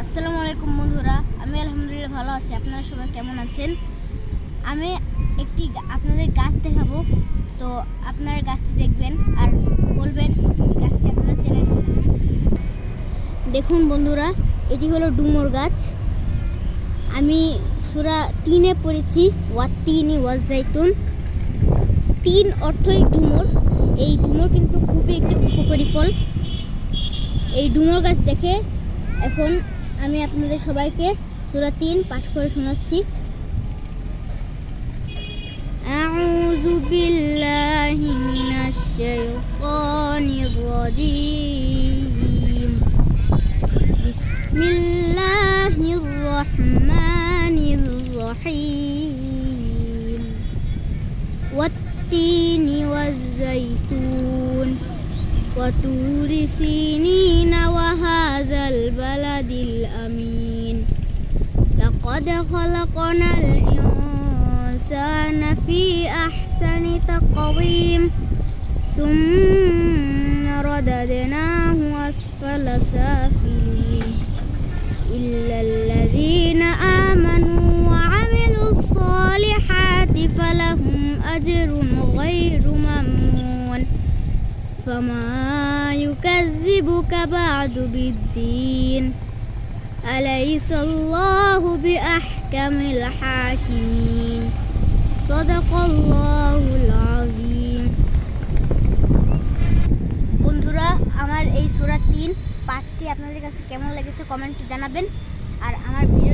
আসসালামু আলাইকুম বন্ধুরা, আমি আলহামদুলিল্লাহ ভালো আছি। আপনারা সবাই কেমন আছেন? আমি একটি আপনাদের গাছ দেখাবো, তো আপনারা গাছটি দেখবেন আর বলবেন গাছটি আপনারা চেনেন কিনা। দেখুন বন্ধুরা, এটি হলো ডুমুর গাছ। আমি সূরা 3-এ পড়েছি, ওয়াত্তিনি ওয়াজ্জাইতুন। 3 অর্থই ডুমুর। এই ডুমুর কিন্তু খুবই একটি উপকারী ফল। এই ডুমুর গাছ দেখে এখন আমি আপনাদের সবাইকে সূরা 3 পাঠ করে শোনাচ্ছি। আউযু বিল্লাহি মিনাশ শাইতানির রাজীম। বিসমিল্লাহির রহমানির রহিম। ওয়াত্তিনি ওয়াজ্জাইতুন ওয়া তুরি সিনিন ওয়া হাযাল বালাদিল আমিন। লাকাদ খালাকনাল ইনসানা ফি আহসানি তাকওয়িম সুম্মা রাদাদনাহু আসফালা সাফিলিন ইল্লাল্লাযীনা আমানু ওয়া আমিলুস সালিহাতি ফালাহুম আজরুন গায়রু মামনুন। فما يكذبك بعد بالدين أليس الله بأحكم الحاكمين صدق الله العظيم। বন্ধুরা, আমার এই সূরা 3 পাঠটি আপনাদের কাছে কেমন লেগেছে কমেন্টে জানাবেন। আর আমার ভিডিও